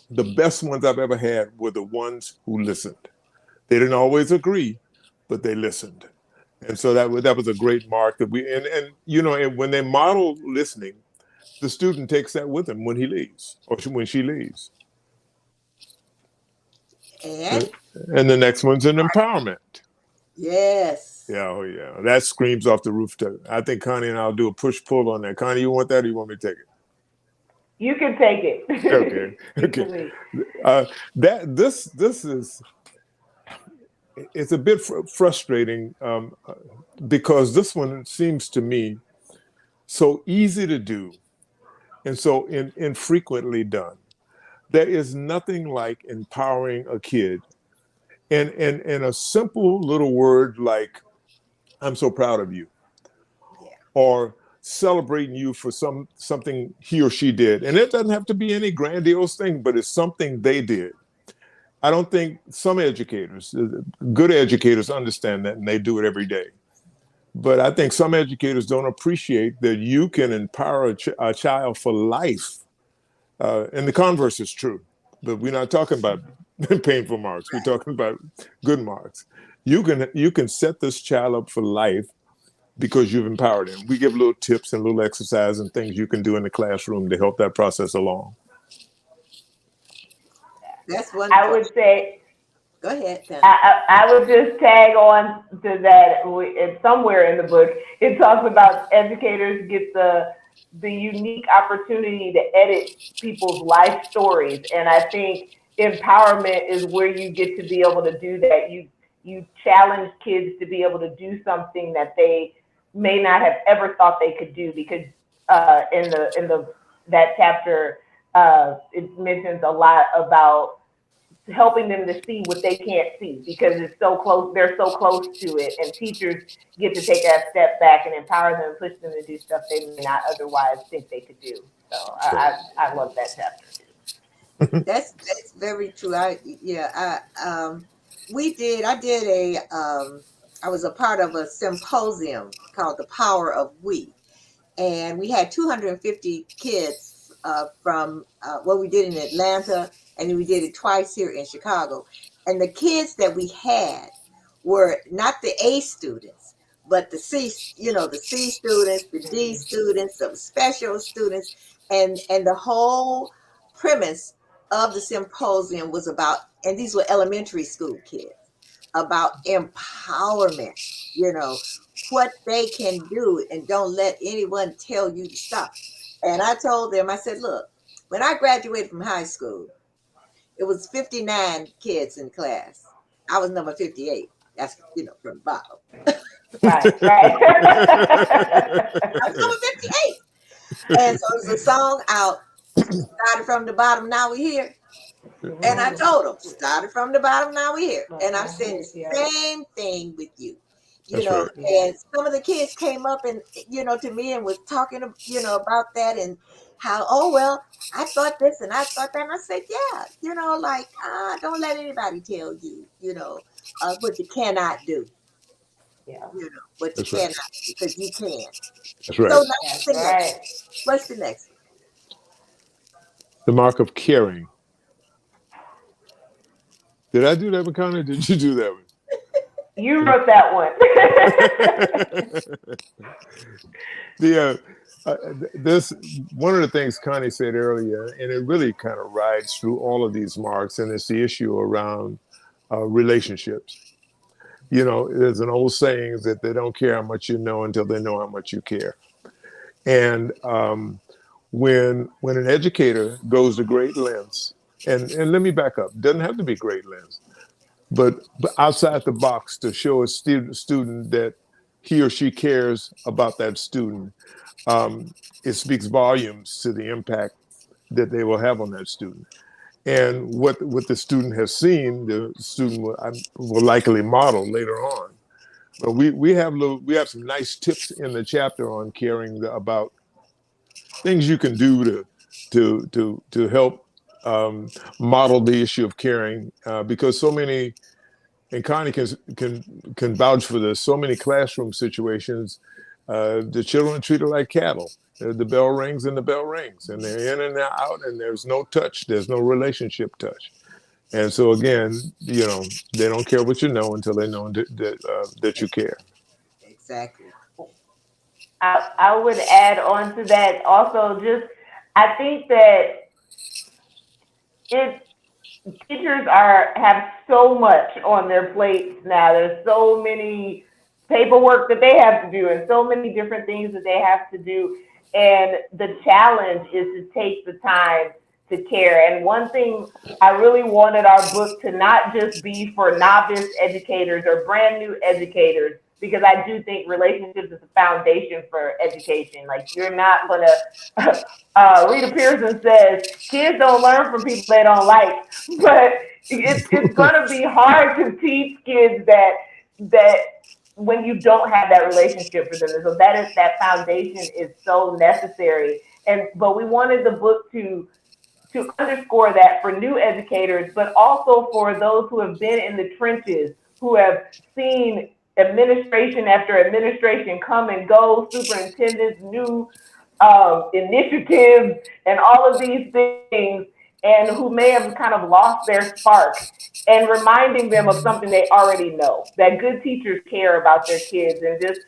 Speaker 2: the best ones I've ever had were the ones who listened. They didn't always agree, but they listened. And so that was a great mark that and when they model listening, the student takes that with him when he leaves or when she leaves. And the next one's an empowerment.
Speaker 1: Yes.
Speaker 2: Yeah, oh yeah. That screams off the rooftop. I think Connie and I'll do a push-pull on that. Connie, you want that, or you want me to take it?
Speaker 3: You can take it.
Speaker 2: Okay. This is, it's a bit frustrating because this one seems to me so easy to do and so infrequently done. There is nothing like empowering a kid. And a simple little word like, I'm so proud of you, or celebrating you for something he or she did. And it doesn't have to be any grandiose thing, but it's something they did. I don't think some educators, good educators, understand that, and they do it every day. But I think some educators don't appreciate that you can empower a child for life. And the converse is true, but we're not talking about painful marks. We're talking about good marks. You can set this child up for life because you've empowered him. We give little tips and little exercises and things you can do in the classroom to help that process along.
Speaker 1: That's wonderful.
Speaker 3: I would say.
Speaker 1: Go ahead, Tim.
Speaker 3: I would just tag on to that. It's somewhere in the book, it talks about educators get the unique opportunity to edit people's life stories, and I think empowerment is where you get to be able to do that. You challenge kids to be able to do something that they may not have ever thought they could do, because in that chapter it mentions a lot about helping them to see what they can't see because it's so close. They're so close to it, and teachers get to take that step back and empower them and push them to do stuff they may not otherwise think they could do. So I love that chapter too.
Speaker 1: That's very true. I was a part of a symposium called The Power of We, and we had 250 kids from what we did in Atlanta, and then we did it twice here in Chicago. And the kids that we had were not the A students, but the C students, the D students, some special students, and the whole premise of the symposium was about, and these were elementary school kids, about empowerment, what they can do, and don't let anyone tell you to stop. And I told them, I said, look, when I graduated from high school, it was 59 kids in class. I was number 58. That's, from the bottom.
Speaker 3: Right.
Speaker 1: I was number 58. And so there's a song out, started from the bottom, now we're here. And I told him, started from the bottom, now we're here. And I'm saying the same thing with you,
Speaker 2: That's right.
Speaker 1: and some of the kids came up and, to me and was talking, about that and how, oh, well, I thought this and I thought that. And I said, yeah, like, don't let anybody tell you, what you cannot do,
Speaker 3: Yeah.
Speaker 1: what you
Speaker 2: That's right.
Speaker 1: cannot do, because you can.
Speaker 2: That's
Speaker 1: So
Speaker 2: right.
Speaker 1: now what's
Speaker 3: That's
Speaker 1: the next
Speaker 3: right.
Speaker 1: one? What's the next one?
Speaker 2: The mark of caring. Did I do that one, Connie? Did you do that one?
Speaker 3: You wrote that one.
Speaker 2: the this one of the things Connie said earlier, and it really kind of rides through all of these marks, and it's the issue around relationships. There's an old saying that they don't care how much you know until they know how much you care. And when an educator goes to great lengths, and let me back up, doesn't have to be great lengths, but outside the box to show a student that he or she cares about that student, it speaks volumes to the impact that they will have on that student. And what the student has seen, the student will likely model later on. But we have some nice tips in the chapter on caring about things you can do to help model the issue of caring, because so many, and Connie can vouch for this. So many classroom situations, the children are treated like cattle. The bell rings and the bell rings, and they're in and they're out, and there's no touch. There's no relationship touch. And so again, they don't care what you know until they know that you care.
Speaker 1: Exactly.
Speaker 3: I would add on to that also, just I think that it teachers have so much on their plates now. There's so many paperwork that they have to do and so many different things that they have to do. And the challenge is to take the time to care. And one thing I really wanted our book to not just be for novice educators or brand new educators, because I do think relationships is the foundation for education. Like, you're not going to, Rita Pearson says, kids don't learn from people they don't like, but it's going to be hard to teach kids that when you don't have that relationship with them. So that foundation is so necessary. But we wanted the book to underscore that for new educators, but also for those who have been in the trenches, who have seen administration after administration come and go, superintendents, new initiatives, and all of these things, and who may have kind of lost their spark, and reminding them of something they already know, that good teachers care about their kids, and just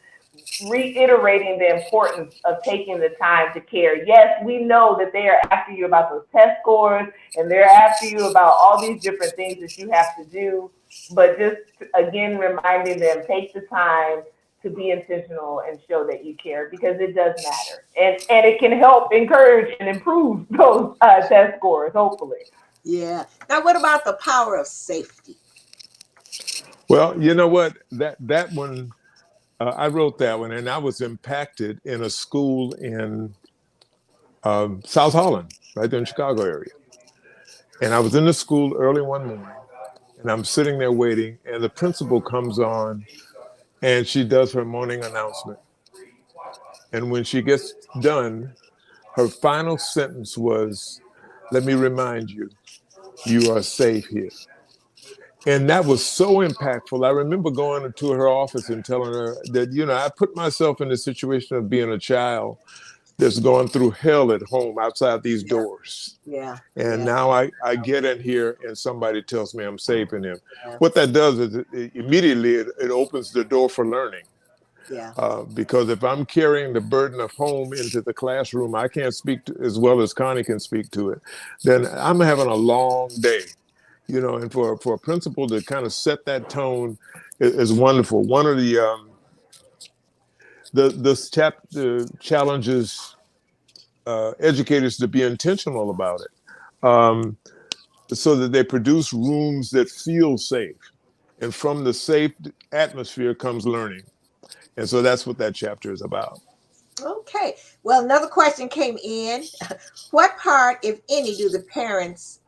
Speaker 3: reiterating the importance of taking the time to care. Yes, we know that they are after you about those test scores, and they're after you about all these different things that you have to do, but just again reminding them, take the time to be intentional and show that you care, because it does matter, and it can help encourage and improve those test scores, hopefully.
Speaker 1: Yeah. Now, what about the power of safety?
Speaker 2: Well, you know what? That one, I wrote that one, and I was impacted in a school in South Holland, right there in the Chicago area. And I was in the school early one morning, and I'm sitting there waiting, and the principal comes on, and she does her morning announcement. And when she gets done, her final sentence was, "Let me remind you, you are safe here." And that was so impactful. I remember going to her office and telling her that, I put myself in the situation of being a child that's going through hell at home outside these
Speaker 1: Yeah.
Speaker 2: doors.
Speaker 1: Yeah.
Speaker 2: And
Speaker 1: Yeah.
Speaker 2: now I get in here and somebody tells me I'm safe in them.
Speaker 1: Yeah.
Speaker 2: What that does is immediately it opens the door for learning.
Speaker 1: Yeah.
Speaker 2: Because if I'm carrying the burden of home into the classroom, I can't speak as well as Connie can speak to it, then I'm having a long day. And for a principal to kind of set that tone is wonderful. One of this chapter challenges educators to be intentional about it, so that they produce rooms that feel safe, and from the safe atmosphere comes learning, and so that's what that chapter is about.
Speaker 1: Okay. Well, another question came in. What part, if any, do the parents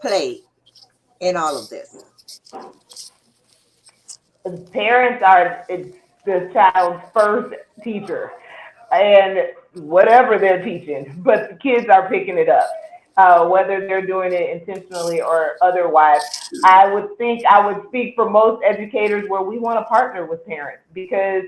Speaker 1: play in all of this?
Speaker 3: Parents are the child's first teacher, and whatever they're teaching, but the kids are picking it up, whether they're doing it intentionally or otherwise. I would think I would speak for most educators where we want to partner with parents because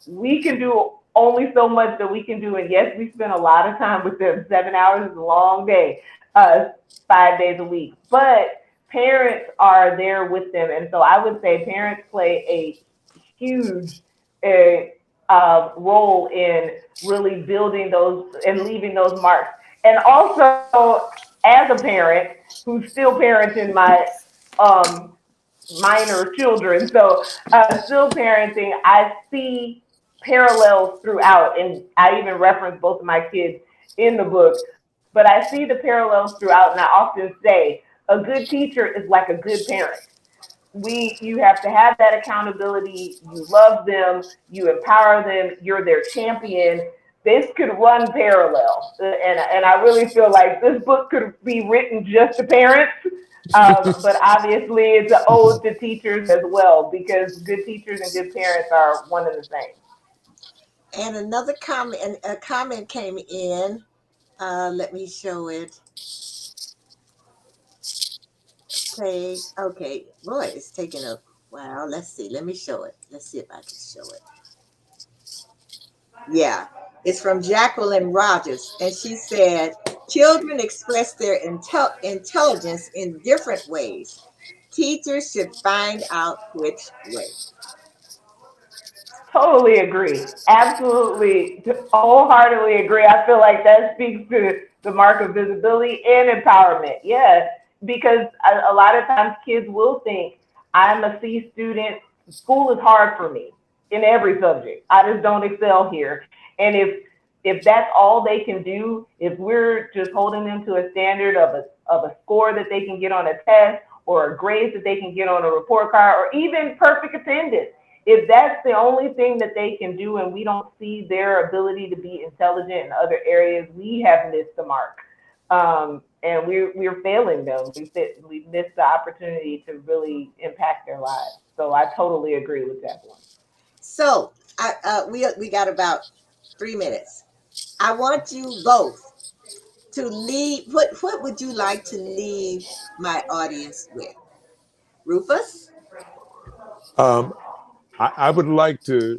Speaker 3: we can do only so much that we can do. And yes, we spend a lot of time with them. 7 hours is a long day, 5 days a week. But parents are there with them. And so I would say parents play a huge role in really building those and leaving those marks. And also, as a parent who's still parenting my um, minor children, so still parenting, I see parallels throughout, and I even reference both of my kids in the book. But I see the parallels throughout, and I often say a good teacher is like a good parent. You have to have that accountability. You love them, you empower them, you're their champion. This could run parallel, and I really feel like this book could be written just to parents, but obviously it's an ode to teachers as well because good teachers and good parents are one and the same.
Speaker 1: And another comment, and a comment came in. Let me show it. Okay, okay. Boy, it's taking a while. Let's see. Let me show it. Let's see if I can show it. Yeah, it's from Jacqueline Rogers, and she said, "Children express their intelligence in different ways. Teachers should find out which way."
Speaker 3: Totally agree. Absolutely, wholeheartedly agree. I feel like that speaks to the mark of visibility and empowerment. Yeah, because a lot of times kids will think, I'm a C student, school is hard for me in every subject. I just don't excel here. And if that's all they can do, if we're just holding them to a standard of a score that they can get on a test or a grade that they can get on a report card or even perfect attendance, if that's the only thing that they can do and we don't see their ability to be intelligent in other areas, we have missed the mark. And we're failing them. We missed the opportunity to really impact their lives. So I totally agree with that one.
Speaker 1: So, we got about 3 minutes. I want you both to leave. What would you like to leave my audience with, Rufus?
Speaker 2: Um, I would like to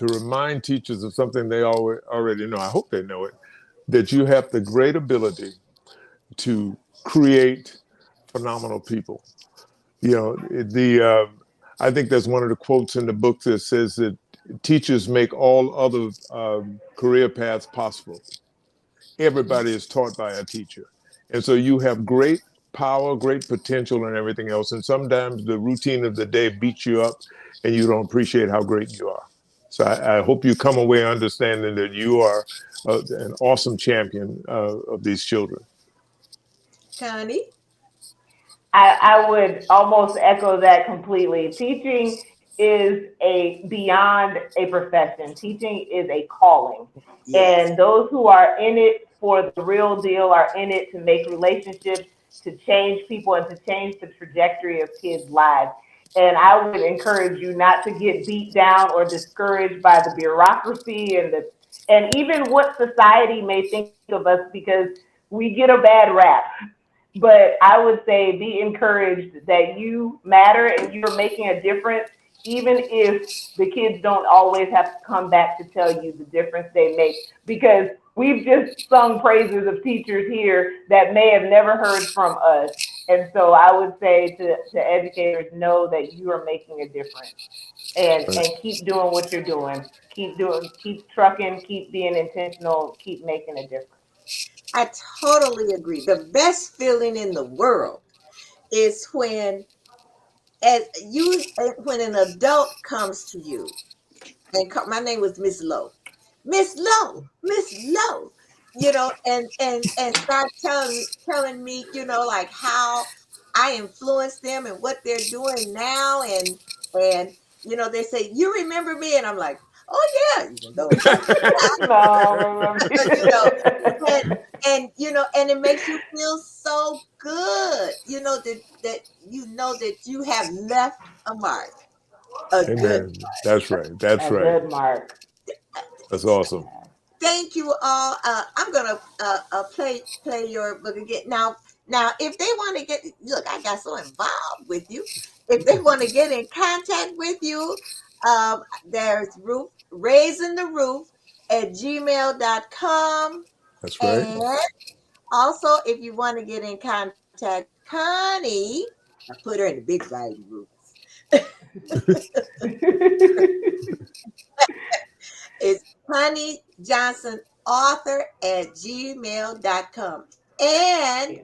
Speaker 2: remind teachers of something they already know. I hope they know it, that you have the great ability to create phenomenal people. You know, I think there's one of the quotes in the book that says that teachers make all other career paths possible. Everybody is taught by a teacher. And so you have great power, great potential, and everything else. And sometimes the routine of the day beats you up and you don't appreciate how great you are. So I hope you come away understanding that you are an awesome champion of these children.
Speaker 1: Connie?
Speaker 3: I would almost echo that completely. Teaching is a beyond a profession. Teaching is a calling.
Speaker 1: Yes.
Speaker 3: And those who are in it for the real deal are in it to make relationships, to change people, and to change the trajectory of kids' lives. And I would encourage you not to get beat down or discouraged by the bureaucracy and even what society may think of us because we get a bad rap. But I would say be encouraged that you matter and you're making a difference, even if the kids don't always have to come back to tell you the difference they make. Because we've just sung praises of teachers here that may have never heard from us. And so I would say to educators, know that you are making a difference and keep doing what you're doing. Keep trucking, keep being intentional, keep making a difference.
Speaker 1: I totally agree. The best feeling in the world is when an adult comes to you and my name was Miss Lowe. Miss Lowe, Miss Lowe, and start telling me, like how I influence them and what they're doing now, and they say, "You remember me?" And I'm like, Oh yeah, even though it's up and
Speaker 3: No,
Speaker 1: you know, and and it makes you feel so good. That you have left a mark, a good.
Speaker 2: Amen. That's right. That's
Speaker 3: a
Speaker 2: right.
Speaker 3: good mark.
Speaker 2: That's awesome.
Speaker 1: Thank you all. I'm gonna play your book again now. If they want to look, I got so involved with you. If they want to get in contact with you, there's raising the roof at gmail.com.
Speaker 2: That's right.
Speaker 1: And also, if you want to get in contact, Connie, I put her in the big writing rooms. It's Connie Johnson author at gmail.com. And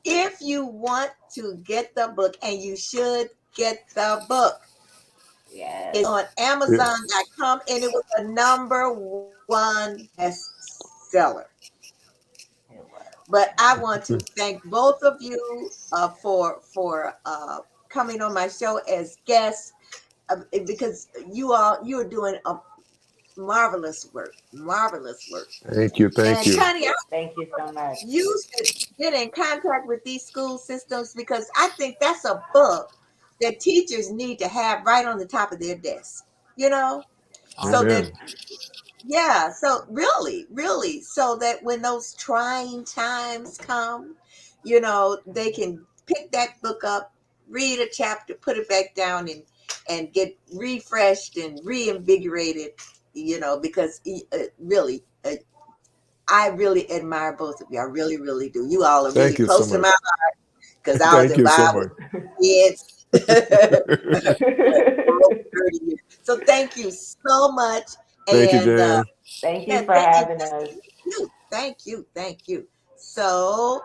Speaker 1: if you want to get the book, and you should get the book,
Speaker 3: Yes.
Speaker 1: it's on
Speaker 2: Yeah.
Speaker 1: Amazon.com, and it was a #1 bestseller.
Speaker 3: It was.
Speaker 1: But I want to thank both of you for coming on my show as guests, because you are doing a marvelous work, marvelous work.
Speaker 2: Thank you. Thank
Speaker 1: And
Speaker 2: you.
Speaker 1: Connie,
Speaker 3: Thank you so much.
Speaker 1: you should get in contact with these school systems, because I think that's a book that teachers need to have right on the top of their desk, so that,
Speaker 2: Amen.
Speaker 1: yeah, so really, really, so that when those trying times come, they can pick that book up, read a chapter, put it back down, and get refreshed and reinvigorated, because really, I really admire both of you. I really, really do. You all are really
Speaker 2: Thank you so
Speaker 1: close to my
Speaker 2: much.
Speaker 1: heart, because I was
Speaker 2: Thank you so
Speaker 1: involved
Speaker 2: much.
Speaker 1: with kids for over 30 years. So thank you so much.
Speaker 2: Thank you,
Speaker 1: And
Speaker 2: Jan.
Speaker 3: Thank you
Speaker 1: yeah,
Speaker 3: for having us.
Speaker 1: thank you. So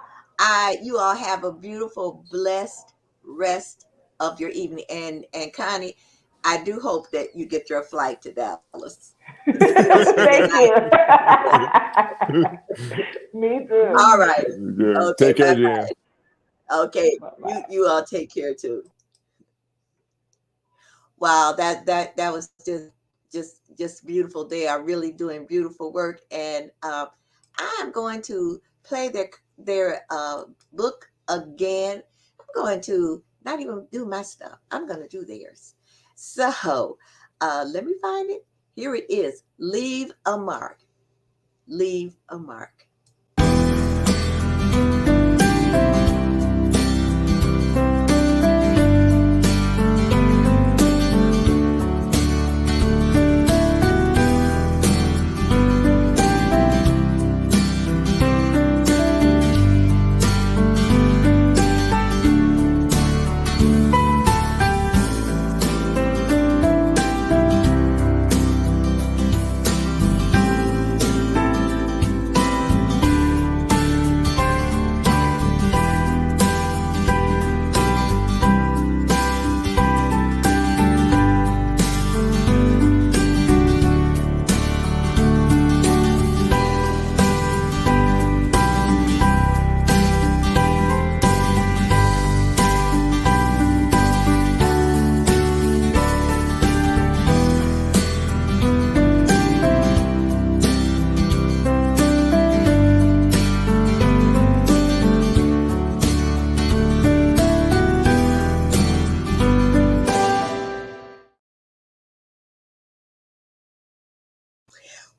Speaker 1: you all have a beautiful, blessed rest of your evening. And Connie, I do hope that you get your flight to Dallas, so you can spend the
Speaker 3: Thank
Speaker 1: night.
Speaker 3: you. Me too.
Speaker 1: All right.
Speaker 2: Good.
Speaker 1: Okay.
Speaker 2: Take care,
Speaker 1: Bye
Speaker 2: Jan.
Speaker 1: bye. Okay.
Speaker 3: Bye-bye.
Speaker 1: You all take care too. Wow. That was just beautiful day. Are really doing beautiful work, and I'm going to play their book again. I'm going to not even do my stuff. I'm going to do theirs. So let me find it. Here it is. Leave a mark. Leave a mark.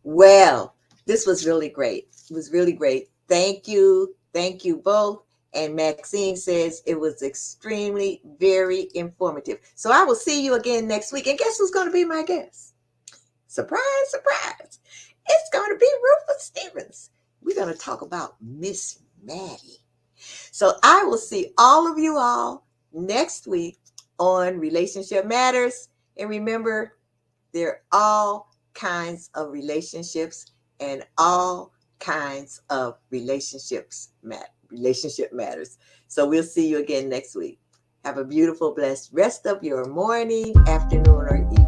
Speaker 1: Well, this was really great. It was really great. Thank you. Thank you both. And Maxine says it was extremely, very informative. So I will see you again next week. And guess who's going to be my guest? Surprise, surprise. It's going to be Rufus Stephens. We're going to talk about Miss Maddie. So I will see all of you all next week on Relationship Matters. And remember, there are all kinds of relationships, and all kinds of relationship matters. So we'll see you again next week. Have a beautiful, blessed rest of your morning, afternoon, or evening.